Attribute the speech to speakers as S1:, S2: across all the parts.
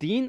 S1: 3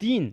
S1: 3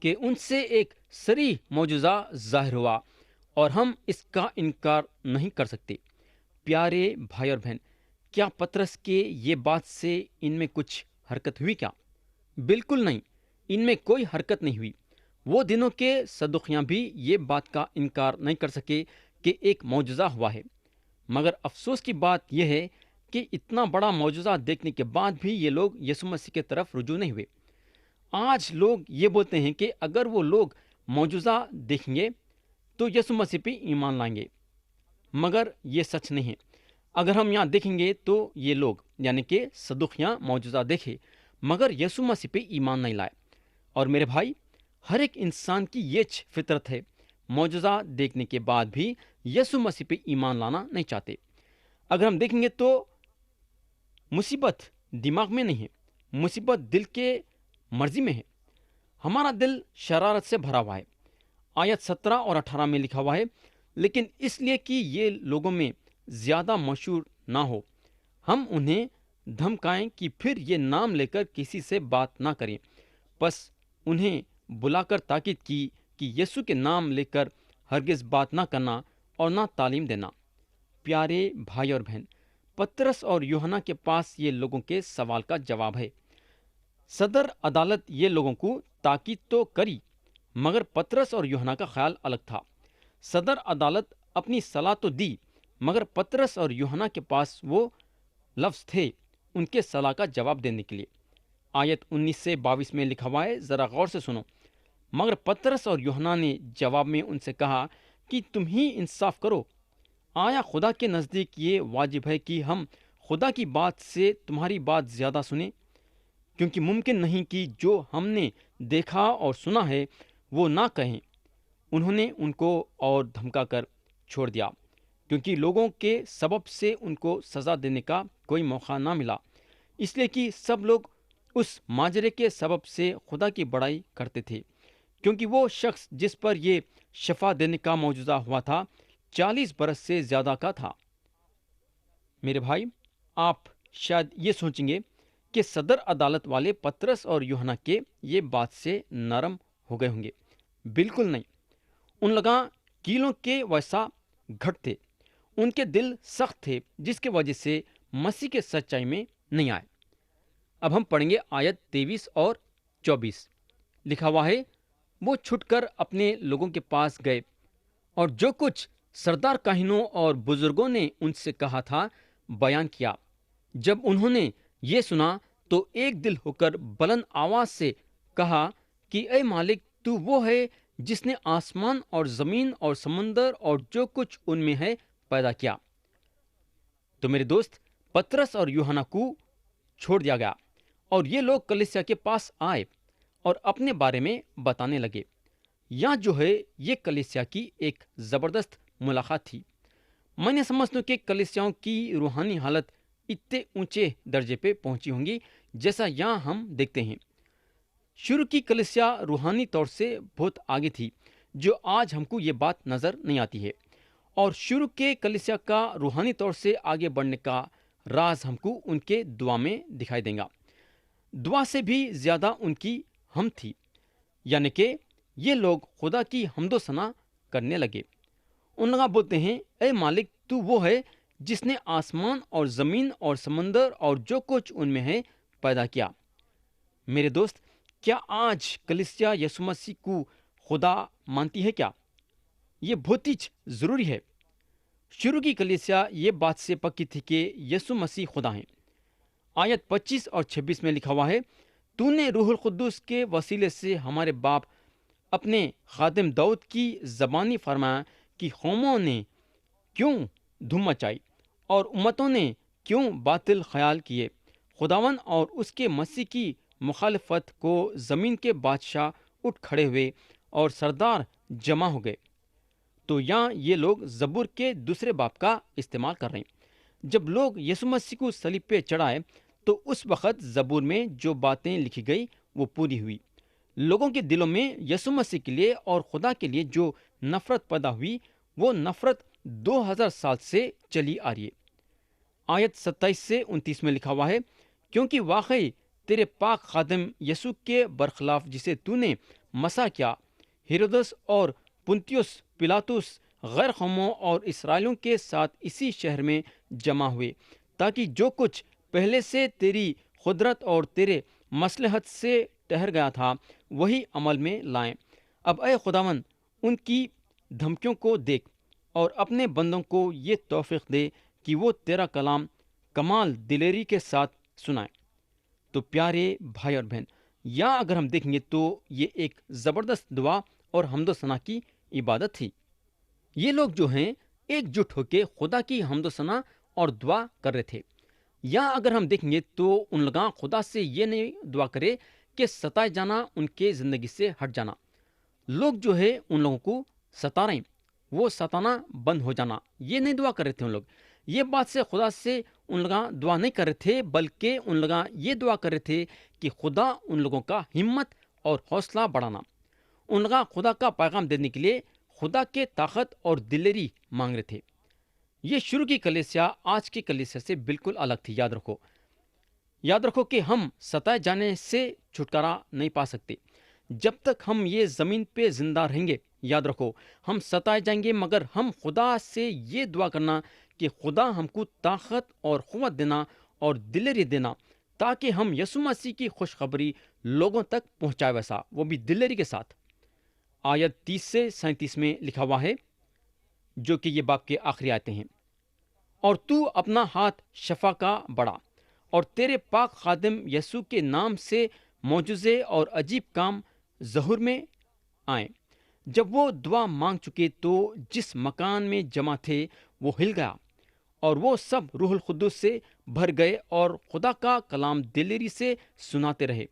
S1: کہ ان سے ایک صریح معجزہ ظاہر ہوا اور ہم اس کا انکار نہیں کر سکتے۔ پیارے بھائی اور بہن، کیا پطرس کے یہ بات سے ان میں کچھ حرکت ہوئی کیا؟ بالکل نہیں، ان میں کوئی حرکت نہیں ہوئی۔ وہ دنوں کے صدوقیاں بھی یہ بات کا انکار نہیں کر سکے کہ ایک معجزہ ہوا ہے، مگر افسوس کی بات یہ ہے کہ اتنا بڑا معجزہ دیکھنے کے بعد بھی یہ لوگ یسوع مسیح کی طرف رجوع نہیں ہوئے۔ آج لوگ یہ بولتے ہیں کہ اگر وہ لوگ معجزہ دیکھیں گے تو یسوع مسیح پہ ایمان لائیں گے، مگر یہ سچ نہیں ہے۔ اگر ہم یہاں دیکھیں گے تو یہ لوگ یعنی کہ صدوقیاں معجزہ دیکھے مگر یسوع مسیح پہ ایمان نہیں لائے۔ اور میرے بھائی، ہر ایک انسان کی یہ فطرت ہے، معجزہ دیکھنے کے بعد بھی یسوع مسیح پہ ایمان لانا نہیں چاہتے۔ اگر ہم دیکھیں گے تو مصیبت دماغ میں نہیں ہے، مصیبت دل کے مرضی میں ہے۔ ہمارا دل شرارت سے بھرا ہوا ہے۔ آیت 17 اور 18 میں لکھا ہوا ہے، لیکن اس لیے کہ یہ لوگوں میں زیادہ مشہور نہ ہو، ہم انہیں دھمکائیں کہ پھر یہ نام لے کر کسی سے بات نہ کریں۔ پس انہیں بلا کر تاکید کی کہ یسوع کے نام لے کر ہرگز بات نہ کرنا اور نہ تعلیم دینا۔ پیارے بھائی اور بہن، پطرس اور یوحنا کے پاس یہ لوگوں کے سوال کا جواب ہے۔ صدر عدالت یہ لوگوں کو تاکید تو کری، مگر پطرس اور یوحنا کا خیال الگ تھا۔ صدر عدالت اپنی صلاح تو دی، مگر پطرس اور یوحنا کے پاس وہ لفظ تھے ان کے صلاح کا جواب دینے کے لیے۔ آیت 19 سے 22 میں لکھا ہوا ہے، ذرا غور سے سنو۔ مگر پطرس اور یوحنا نے جواب میں ان سے کہا کہ تم ہی انصاف کرو۔ آیا خدا کے نزدیک یہ واجب ہے کہ ہم خدا کی بات سے تمہاری بات زیادہ سنیں؟ کیونکہ ممکن نہیں کہ جو ہم نے دیکھا اور سنا ہے وہ نہ کہیں۔ انہوں نے ان کو اور دھمکا کر چھوڑ دیا، کیونکہ لوگوں کے سبب سے ان کو سزا دینے کا کوئی موقع نہ ملا، اس لیے کہ سب لوگ اس ماجرے کے سبب سے خدا کی بڑائی کرتے تھے، کیونکہ وہ شخص جس پر یہ شفا دینے کا معجزہ ہوا تھا 40 برس سے زیادہ کا تھا۔ میرے بھائی، آپ شاید یہ سوچیں گے کہ صدر عدالت والے پطرس اور یوحنا کے یہ بات سے نرم ہو گئے ہوں گے۔ بالکل نہیں، ان لگاں کیلوں کے ویسا گھٹ تھے، ان کے دل سخت تھے، جس کی وجہ سے مسیح کے سچائی میں نہیں آئے۔ اب ہم پڑھیں گے آیت 23 اور 24، لکھا ہوا ہے، وہ چھٹ کر اپنے لوگوں کے پاس گئے اور جو کچھ سردار کاہنوں اور بزرگوں نے ان سے کہا تھا بیان کیا۔ جب انہوں نے یہ سنا تو ایک دل ہو کر بلند آواز سے کہا کہ اے مالک، تو وہ ہے جس نے آسمان اور زمین اور سمندر اور جو کچھ ان میں ہے پیدا کیا۔ تو میرے دوست، پطرس اور یوحنا کو چھوڑ دیا گیا اور یہ لوگ کلیسیا کے پاس آئے اور اپنے بارے میں بتانے لگے۔ یہاں جو ہے یہ کلیسیا کی ایک زبردست ملاقات تھی۔ میں نے سمجھتا ہوں کہ کلیسیاؤں کی روحانی حالت اتنے اونچے درجے پہ پہنچی ہوں گی جیسا یہاں ہم دیکھتے ہیں۔ شروع کی کلیسیا روحانی طور سے بہت آگے تھی، جو آج ہم کو یہ بات نظر نہیں آتی ہے، اور شروع کے کلیسیا کا روحانی طور سے آگے بڑھنے کا راز ہم کو ان کے دعا میں دکھائی دے گا۔ دعا سے بھی زیادہ ان کی حمد تھی، یعنی کہ یہ لوگ خدا کی حمد و ثنا کرنے لگے۔ ان لوگ بولتے ہیں، اے مالک، تو وہ ہے جس نے آسمان اور زمین اور سمندر اور جو کچھ ان میں ہے پیدا کیا۔ میرے دوست، کیا آج کلیسیا یسوع مسیح کو خدا مانتی ہے کیا؟ یہ بہت ہی ضروری ہے۔ شروع کی کلیسیا یہ بات سے پکی تھی کہ یسوع مسیح خدا ہیں۔ آیت 25 اور 26 میں لکھا ہوا ہے، تو نے روح القدس کے وسیلے سے ہمارے باپ اپنے خادم داؤد کی زبانی فرمایا کہ قوموں نے کیوں دھوم مچائی اور امتوں نے کیوں باطل خیال کیے۔ خداون اور اس کے مسیح کی مخالفت کو زمین کے بادشاہ اٹھ کھڑے ہوئے اور سردار جمع ہو گئے۔ تو یہاں یہ لوگ زبور کے دوسرے باب کا استعمال کر رہے ہیں۔ جب لوگ یسوع مسیح کو صلیب پہ چڑھائے تو اس وقت زبور میں جو باتیں لکھی گئی وہ پوری ہوئی۔ لوگوں کے دلوں میں یسوع مسیح کے لیے اور خدا کے لیے جو نفرت پیدا ہوئی، وہ نفرت 2000 سال سے چلی آ رہی ہے۔ آیت 27 سے 29 میں لکھا ہوا ہے، کیونکہ واقعی تیرے پاک خادم یسوع کے برخلاف جسے تو نے مسا کیا، ہیرودس اور پنتیوس پلاطس غیر قوموں اور اسرائیلیوں کے ساتھ اسی شہر میں جمع ہوئے، تاکہ جو کچھ پہلے سے تیری قدرت اور تیرے مصلحت سے ٹھہر گیا تھا وہی عمل میں لائیں۔ اب اے خداوند، ان کی دھمکیوں کو دیکھ اور اپنے بندوں کو یہ توفیق دے کہ وہ تیرا کلام کمال دلیری کے ساتھ سنائیں۔ تو پیارے بھائی اور بہن، یہاں اگر ہم دیکھیں گے تو یہ ایک زبردست دعا اور حمد و ثنا کی عبادت تھی۔ یہ لوگ جو ہیں ایک جٹ ہو کے خدا کی حمد و ثنا اور دعا کر رہے تھے۔ یہاں اگر ہم دیکھیں گے تو ان لوگاں خدا سے یہ نہیں دعا کرے کہ ستائے جانا ان کے زندگی سے ہٹ جانا۔ لوگ جو ہے ان لوگوں کو ستا رہے ہیں، وہ ستانا بند ہو جانا، یہ نہیں دعا کر رہے تھے ان لوگ۔ یہ بات سے خدا سے ان لوگاں دعا نہیں کر رہے تھے، بلکہ ان لوگاں یہ دعا کر رہے تھے کہ خدا ان لوگوں کا ہمت اور حوصلہ بڑھانا۔ ان لوگاں خدا کا پیغام دینے کے لیے خدا کے طاقت اور دلیری مانگ رہے تھے۔ یہ شروع کی کلیسیا آج کی کلیسیا سے بالکل الگ تھی۔ یاد رکھو کہ ہم ستائے جانے سے چھٹکارا نہیں پا سکتے جب تک ہم یہ زمین پہ زندہ رہیں گے۔ یاد رکھو ہم ستائے جائیں گے، مگر ہم خدا سے یہ دعا کرنا کہ خدا ہم کو طاقت اور قوت دینا اور دلیری دینا، تاکہ ہم یسوع مسیح کی خوشخبری لوگوں تک پہنچائے، ویسا وہ بھی دلیری کے ساتھ۔ آیت 30 سے 37 میں لکھا ہوا ہے، جو کہ یہ باب کے آخری آیتیں ہیں۔ اور تو اپنا ہاتھ شفا کا بڑھا، اور تیرے پاک خادم یسوع کے نام سے معجزے اور عجیب کام ظہور میں آئیں۔ جب وہ دعا مانگ چکے تو جس مکان میں جمع تھے وہ ہل گیا، اور وہ سب روح القدس سے بھر گئے اور خدا کا کلام دلیری سے سناتے رہے۔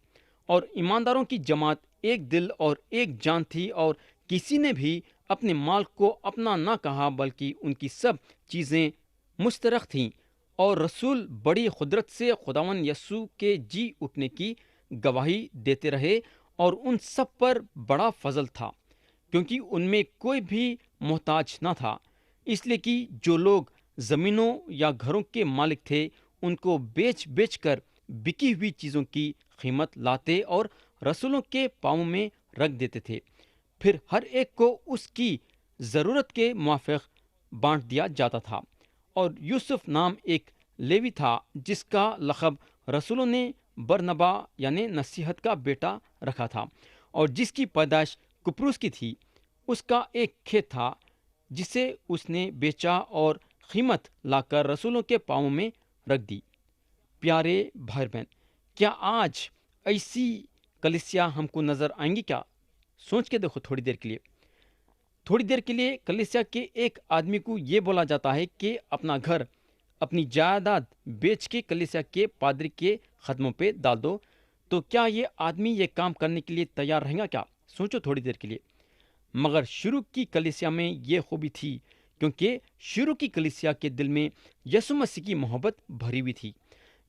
S1: اور ایمانداروں کی جماعت ایک دل اور ایک جان تھی، اور کسی نے بھی اپنے مال کو اپنا نہ کہا، بلکہ ان کی سب چیزیں مشترک تھیں۔ اور رسول بڑی قدرت سے خداوند یسوع کے جی اٹھنے کی گواہی دیتے رہے، اور ان سب پر بڑا فضل تھا، کیونکہ ان میں کوئی بھی محتاج نہ تھا، اس لیے کہ جو لوگ زمینوں یا گھروں کے مالک تھے ان کو بیچ بیچ کر بکی ہوئی چیزوں کی قیمت لاتے اور رسولوں کے پاؤں میں رکھ دیتے تھے، پھر ہر ایک کو اس کی ضرورت کے موافق بانٹ دیا جاتا تھا۔ اور یوسف نام ایک لیوی تھا جس کا لقب رسولوں نے برنبا یعنی نصیحت کا بیٹا رکھا تھا، اور جس کی پیدائش کپروس کی تھی۔ اس کا ایک کھیت تھا جسے اس نے بیچا اور قیمت لا کر رسولوں کے پاؤں میں رکھ دی۔ پیارے بھائی بہن، کیا آج ایسی کلیسیا ہم کو نظر آئیں گی؟ کیا سوچ کے دیکھو تھوڑی دیر کے لیے کلیسیا کے ایک آدمی کو یہ بولا جاتا ہے کہ اپنا گھر، اپنی جائیداد بیچ کے کلیسیا کے پادری کے قدموں پہ ڈال دو، تو کیا یہ آدمی یہ کام کرنے کے لیے تیار رہے گا؟ کیا سوچو تھوڑی دیر کے لیے۔ مگر شروع کی کلیسیا میں یہ خوبی تھی، کیونکہ شروع کی کلیسیا کے دل میں یسوع مسیح کی محبت بھری ہوئی تھی۔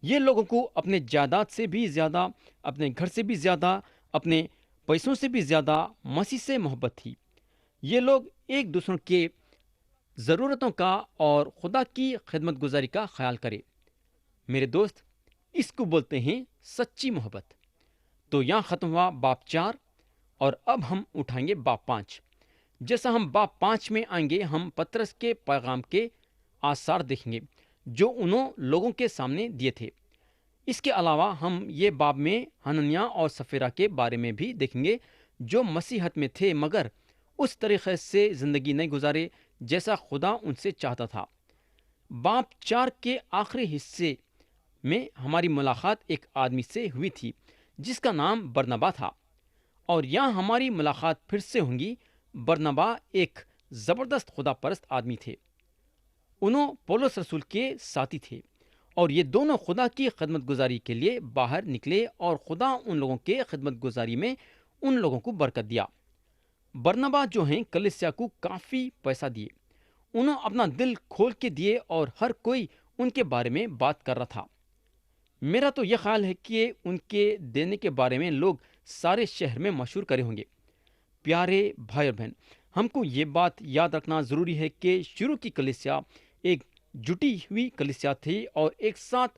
S1: یہ لوگوں کو اپنے جائیداد سے بھی زیادہ، اپنے گھر سے بھی زیادہ، اپنے پیسوں سے بھی زیادہ مسیح سے محبت تھی۔ یہ لوگ ایک دوسروں کے ضرورتوں کا اور خدا کی خدمت گزاری کا خیال کرے۔ میرے دوست، اس کو بولتے ہیں سچی محبت۔ تو یہاں ختم ہوا باب 4، اور اب ہم اٹھائیں گے باب 5۔ جیسا ہم باب 5 میں آئیں گے، ہم پطرس کے پیغام کے آثار دیکھیں گے جو انہوں لوگوں کے سامنے دیے تھے۔ اس کے علاوہ ہم یہ باب میں حننیہ اور سفیرہ کے بارے میں بھی دیکھیں گے، جو مسیحت میں تھے مگر اس طریقے سے زندگی نہیں گزارے جیسا خدا ان سے چاہتا تھا۔ باب 4 کے آخری حصے میں ہماری ملاقات ایک آدمی سے ہوئی تھی جس کا نام برنبا تھا، اور یہاں ہماری ملاقات پھر سے ہوں گی۔ برنبا ایک زبردست خدا پرست آدمی تھے، انہوں پولس رسول کے ساتھی تھے، اور یہ دونوں خدا کی خدمت گزاری کے لیے باہر نکلے، اور خدا ان لوگوں کے خدمت گزاری میں ان لوگوں کو برکت دیا۔ برنبا جو ہیں کلیسیا کو کافی پیسہ دیے، انہوں اپنا دل کھول کے دیے، اور ہر کوئی ان کے بارے میں بات کر رہا تھا۔ میرا تو یہ خیال ہے کہ ان کے دینے کے بارے میں لوگ سارے شہر میں مشہور کرے ہوں گے۔ پیارے بھائی اور بہن، ہم کو یہ بات یاد رکھنا ضروری ہے کہ شروع کی کلیسیا ایک جٹی ہوئی کلیسیا تھی اور ایک ساتھ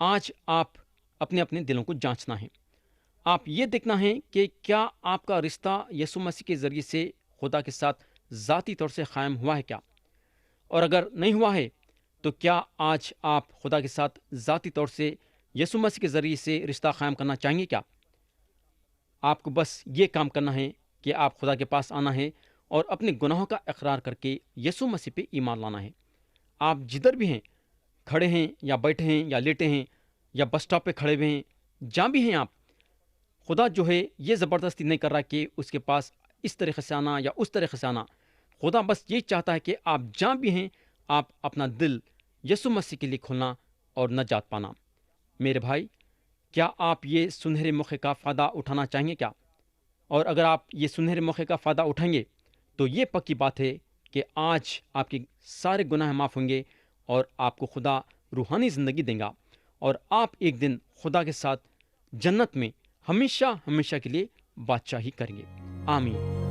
S1: آج آپ اپنے اپنے دلوں کو جانچنا ہے۔ آپ یہ دیکھنا ہے کہ کیا آپ کا رشتہ یسوع مسیح کے ذریعے سے خدا کے ساتھ ذاتی طور سے قائم ہوا ہے کیا؟ اور اگر نہیں ہوا ہے تو کیا آج آپ خدا کے ساتھ ذاتی طور سے یسوع مسیح کے ذریعے سے رشتہ قائم کرنا چاہیں گے کیا؟ آپ کو بس یہ کام کرنا ہے کہ آپ خدا کے پاس آنا ہے اور اپنے گناہوں کا اقرار کر کے یسوع مسیح پہ ایمان لانا ہے۔ آپ جدھر بھی ہیں، کھڑے ہیں یا بیٹھے ہیں یا لیٹے ہیں یا بس اسٹاپ پہ کھڑے ہوئے ہیں، جہاں بھی ہیں آپ، خدا جو ہے یہ زبردستی نہیں کر رہا کہ اس کے پاس اس طریقے سے آنا یا اس طریقے سے آنا۔ خدا بس یہ چاہتا ہے کہ آپ جہاں بھی ہیں، آپ اپنا دل یسوع مسیح کے لیے کھولنا اور نجات پانا۔ میرے بھائی، کیا آپ یہ سنہرے موقع کا فائدہ اٹھانا چاہیں گے کیا؟ اور اگر آپ یہ سنہرے موقع کا فائدہ اٹھائیں گے تو یہ پکی بات ہے کہ آج آپ کے سارے گناہ معاف ہوں گے اور آپ کو خدا روحانی زندگی دیں گا، اور آپ ایک دن خدا کے ساتھ جنت میں ہمیشہ ہمیشہ کے لیے بادشاہی کریں گے۔ آمین۔